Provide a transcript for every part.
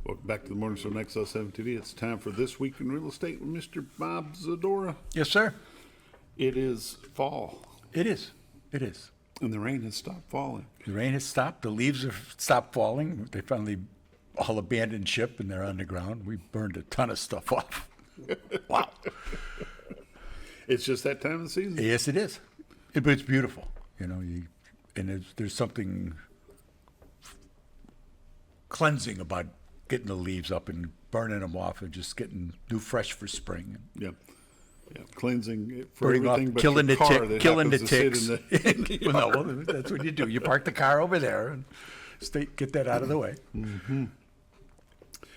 Welcome back to the Morning Show on XL7 TV. It's time for This Week in Real Estate with Mr. Bob Zadora. Yes, sir. It is fall, It is. It is. and the rain has stopped falling. The rain has stopped. The leaves have stopped falling. They finally all abandoned ship and they're on the ground. We burned a ton of stuff off. Wow. It's just that time of the season. Yes, it is. But it's beautiful. There's something cleansing about getting the leaves up and burning them off and just getting new fresh for spring. Yeah. Cleansing it for Burning off, everything but killing your the car tick, that killing the happens to sit ticks. in the- Well, that's what you do. You park the car over there and get that out of the way. Mm-hmm.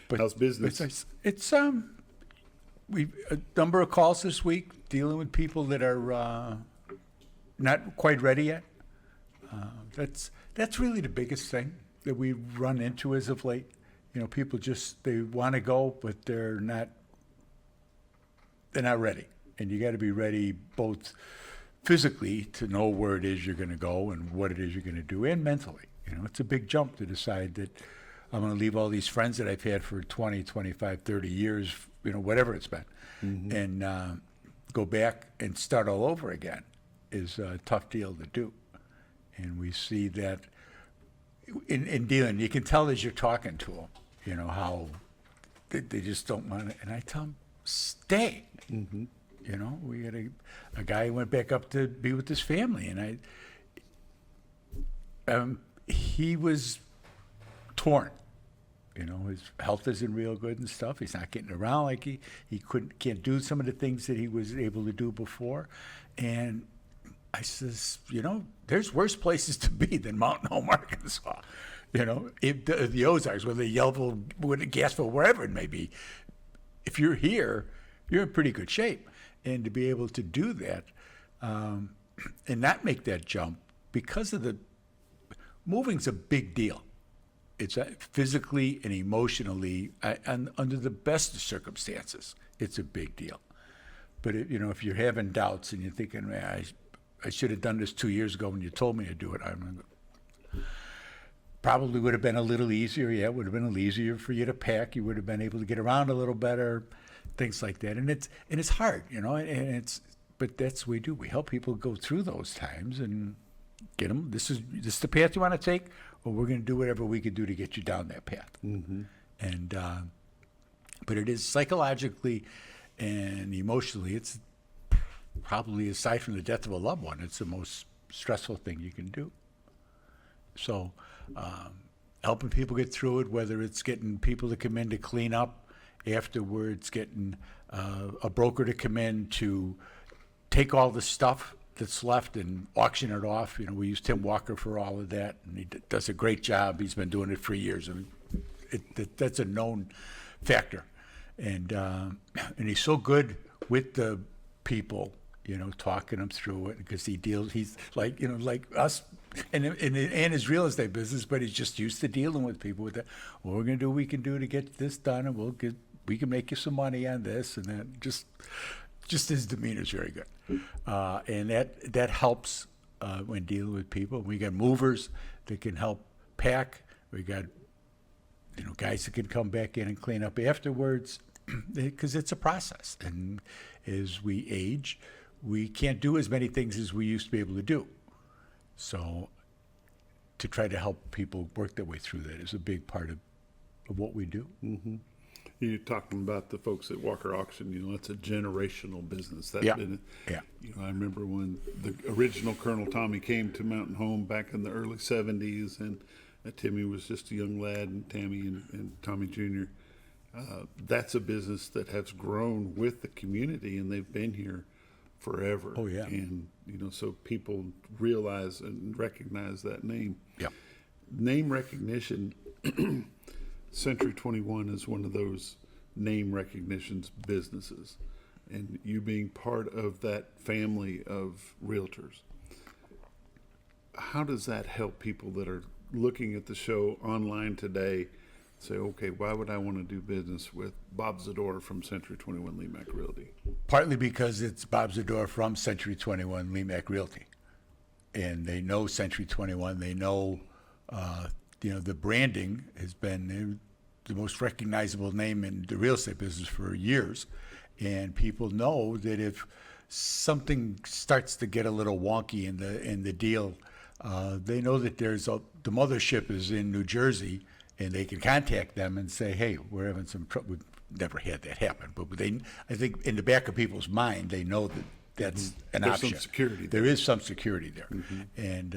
But How's business? It's we a number of calls this week dealing with people that are not quite ready yet. That's really the biggest thing that we run into as of late. People they want to go, but they're not ready. And you got to be ready both physically to know where it is you're going to go and what it is you're going to do, and mentally. It's a big jump to decide that I'm going to leave all these friends that I've had for 20, 25, 30 years, whatever it's been, and go back and start all over again is a tough deal to do. And we see that in dealing, you can tell as you're talking to them, how they just don't want it. And I tell them, stay. We had a guy who went back up to be with his family, and he was torn. His health isn't real good and stuff. He's not getting around like he can't do some of the things that he was able to do before. And I says, there's worse places to be than Mountain Home, Arkansas. The Ozarks, whether Yellville, Gassville, wherever it may be. If you're here, you're in pretty good shape. And to be able to do that and not make that jump because of moving's a big deal. It's physically and emotionally, and under the best of circumstances, it's a big deal. But if you're having doubts and you're thinking, man, I should have done this 2 years ago when you told me to do it, probably would have been a little easier. Yeah, it would have been a little easier for you to pack. You would have been able to get around a little better, things like that. And it's hard, but that's what we do. We help people go through those times and get them. This is the path you want to take, or we're going to do whatever we can do to get you down that path. And but it is psychologically and emotionally, it's probably, aside from the death of a loved one, it's the most stressful thing you can do. So helping people get through it, whether it's getting people to come in to clean up afterwards, getting a broker to come in to take all the stuff that's left and auction it off. We use Tim Walker for all of that, and he does a great job. He's been doing it for years. That's a known factor. And he's so good with the people, talking them through it, because he's like, like us and his real estate business, but he's just used to dealing with people with that. What we're going to do, we can do to get this done, and we can make you some money on this, and that just his demeanor is very good. And that helps when dealing with people. We got movers that can help pack. We got guys that can come back in and clean up afterwards, because it's a process. And as we age, we can't do as many things as we used to be able to do. So to try to help people work their way through that is a big part of what we do. You're talking about the folks at Walker Auction. It's a generational business. Yeah. I remember when the original Colonel Tommy came to Mountain Home back in the early 70s, and Timmy was just a young lad, and Tammy and Tommy Jr. That's a business that has grown with the community, and they've been here forever. Oh, yeah. And, so people realize and recognize that name. Yeah. Name recognition, Century 21 is one of those name recognitions businesses. And you being part of that family of realtors, how does that help people that are looking at the show online today say, okay, why would I want to do business with Bob Zadora from Century 21 Lemac Realty? Partly because it's Bob Zadora from Century 21 Lemac Realty. And they know Century 21. They know, the branding has been the most recognizable name in the real estate business for years. And people know that if something starts to get a little wonky in the deal, they know that the mothership is in New Jersey, and they can contact them and say, "Hey, we're having some trouble." We've never had that happen, but I think in the back of people's mind, they know that that's an There's option. some security There is some security there, and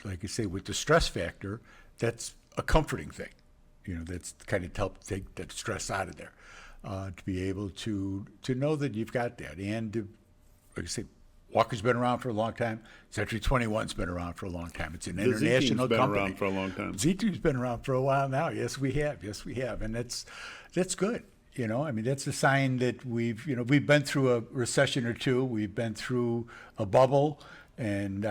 like I say, with the stress factor, that's a comforting thing. That's kind of help take that stress out of there. To be able to know that you've got that, and like I say, Walker's been around for a long time. Century 21's been around for a long time. It's an The international Z-Team's been company. around for a long time. Z2's been around for a while now. Yes, we have. And that's good. I mean, that's a sign that we've been through a recession or two. We've been through a bubble, and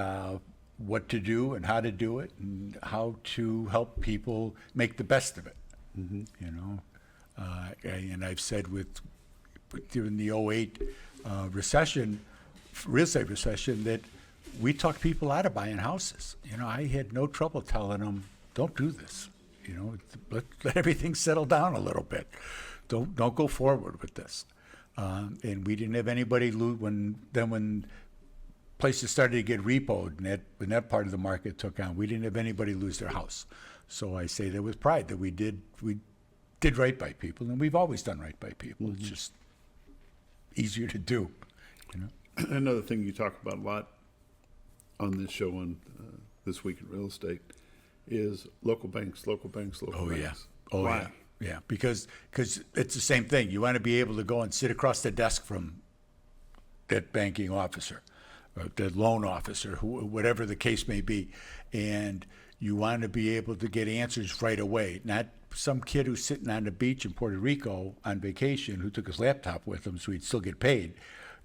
what to do and how to do it and how to help people make the best of it. And I've said during the '08 recession, real estate recession, that we talked people out of buying houses. I had no trouble telling them, don't do this. Let everything settle down a little bit. Don't go forward with this. And we didn't have anybody lose when places started to get repoed and when that part of the market took on. We didn't have anybody lose their house. So I say that with pride that we did right by people, and we've always done right by people. It's just easier to do. Another thing you talk about a lot on this show on This Week in Real Estate is local banks. Oh banks. yeah. Oh Why? yeah. Yeah. Because it's the same thing. You want to be able to go and sit across the desk from that banking officer, or the loan officer, whatever the case may be, and you want to be able to get answers right away. Not some kid who's sitting on the beach in Puerto Rico on vacation who took his laptop with him so he'd still get paid.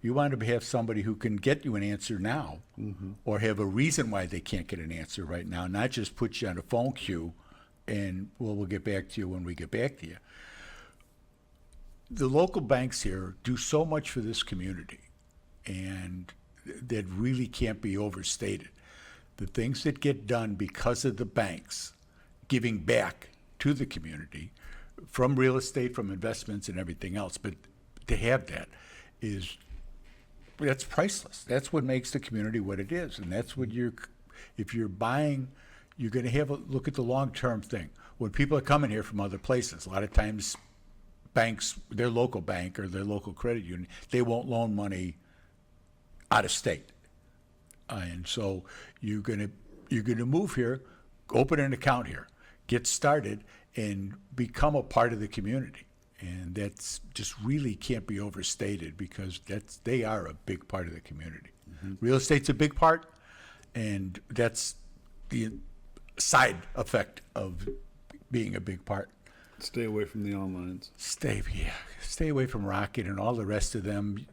You want to have somebody who can get you an answer now, or have a reason why they can't get an answer right now, not just put you on a phone queue and, we'll get back to you when we get back to you. The local banks here do so much for this community, and that really can't be overstated. The things that get done because of the banks giving back to the community from real estate, from investments and everything else, but to have that's priceless. That's what makes the community what it is. And that's what if you're buying, you're going to have a look at the long-term thing. When people are coming here from other places, a lot of times banks, their local bank or their local credit union, they won't loan money out of state. And so you're going to move here, open an account here, get started, and become a part of the community. And that's just really can't be overstated, because they are a big part of the community. Real estate's a big part, and that's the side effect of being a big part. Stay away from the onlines. Stay away from Rocket and all the rest of them.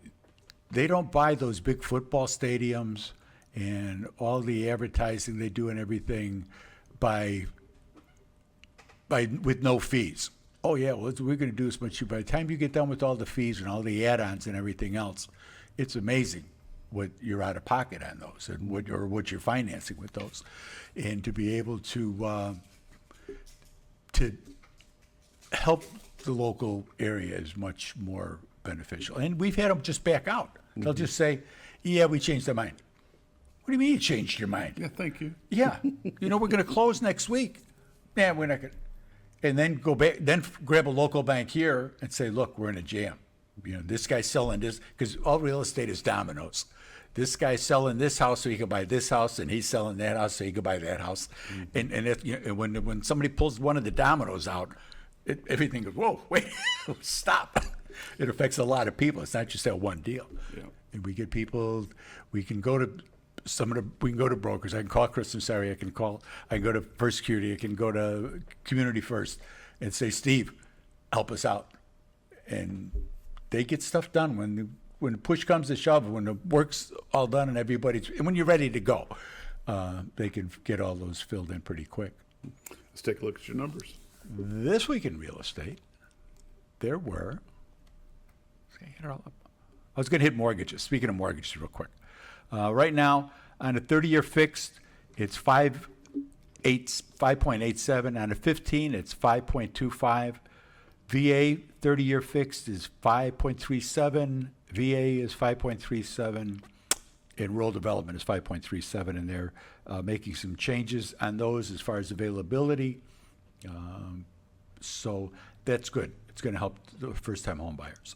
They don't buy those big football stadiums and all the advertising they do and everything with no fees. Oh yeah, well, we're going to do as much. By the time you get done with all the fees and all the add-ons and everything else, it's amazing what you're out of pocket on those, and what you're financing with those, and to be able to help the local area is much more beneficial. And we've had them just back out. They'll just say, "Yeah, we changed our mind." What do you mean you changed your mind? Yeah, thank you. Yeah, we're going to close next week. Yeah, we're not going to. And then go back, then grab a local bank here and say, look, we're in a jam. This guy's selling this, because all real estate is dominoes. This guy's selling this house so he can buy this house, and he's selling that house so he can buy that house. And when somebody pulls one of the dominoes out, everything goes, whoa, wait, stop. It affects a lot of people. It's not just that one deal. Yeah. And we get people, we can go to brokers. I can call Chris Nassari. I can go to First Security. I can go to Community First and say, Steve, help us out. And they get stuff done when push comes to shove, when the work's all done and when you're ready to go, they can get all those filled in pretty quick. Let's take a look at your numbers. This week in real estate, there were, I was going to hit mortgages. Speaking of mortgages real quick. Right now, on a 30-year fixed, it's 5.87. On a 15, it's 5.25. VA 30-year fixed is 5.37. VA is 5.37. And rural development is 5.37. And they're making some changes on those as far as availability. So that's good. It's going to help the first-time home buyers.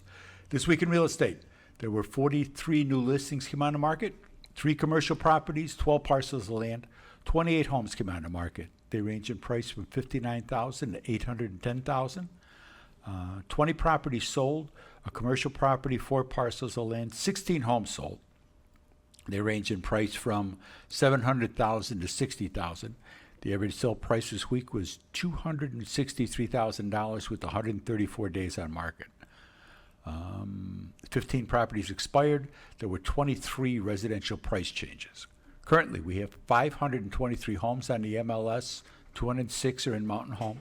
This week in real estate, there were 43 new listings came on the market, 3 commercial properties, 12 parcels of land, 28 homes came on the market. They range in price from $59,000 to $810,000. 20 properties sold, a commercial property, 4 parcels of land, 16 homes sold. They range in price from $700,000 to $60,000. The average sale price this week was $263,000 with 134 days on market. 15 properties expired. There were 23 residential price changes. Currently, we have 523 homes on the MLS, 206 are in Mountain Home.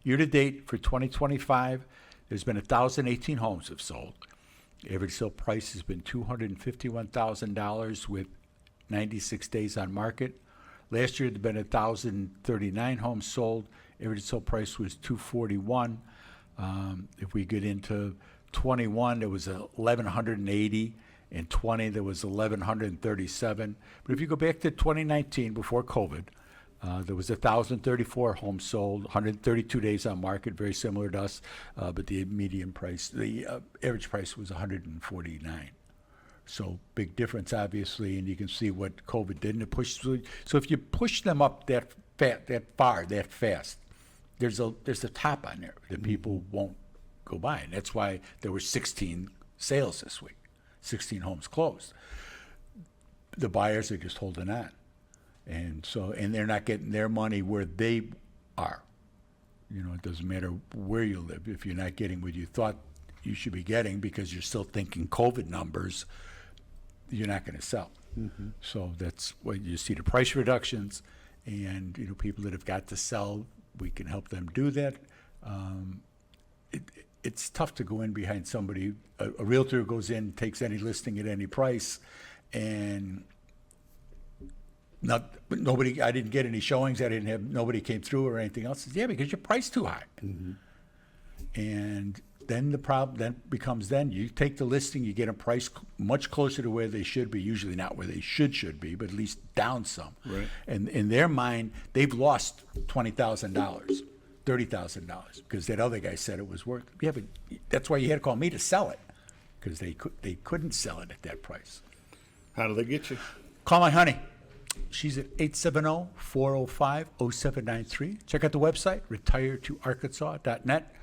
Year to date for 2025, there's been 1,018 homes have sold. The average sale price has been $251,000 with 96 days on market. Last year, there have been 1,039 homes sold. Average sale price was $241,000. If we get into 21, there was 1,180. In 20, there was 1,137. But if you go back to 2019, before COVID, there was 1,034 homes sold, 132 days on market, very similar to us. But the median price, the average price was 149. So big difference, obviously, and you can see what COVID did, and it pushed through. So if you push them up that far, that fast, there's a top on there that people won't go by, and that's why there were 16 sales this week, 16 homes closed. The buyers are just holding on, and they're not getting their money where they are. You know, it doesn't matter where you live if you're not getting what you thought you should be getting because you're still thinking COVID numbers. You're not going to sell. Mm-hmm. So that's why you see the price reductions, and people that have got to sell, we can help them do that. It's tough to go in behind somebody. A realtor goes in, takes any listing at any price, and nobody. I didn't get any showings. Nobody came through or anything else. Yeah, because your price too high. Mm-hmm. And then the problem then becomes you take the listing, you get a price much closer to where they should be, usually not where they should be, but at least down some. Right. And in their mind, they've lost $20,000, $30,000 because that other guy said it was worth. Yeah, but that's why you had to call me to sell it because they couldn't sell it at that price. How do they get you? Call my honey. She's at 870-405-0793. Check out the website, retiretoarkansas.net.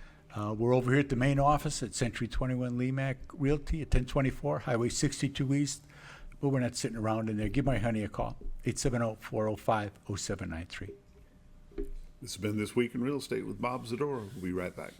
We're over here at the main office at Century 21 Lemac Realty at 1024 Highway 62 East. But we're not sitting around in there. Give my honey a call, 870-405-0793. This has been This Week in Real Estate with Bob Zadora. We'll be right back.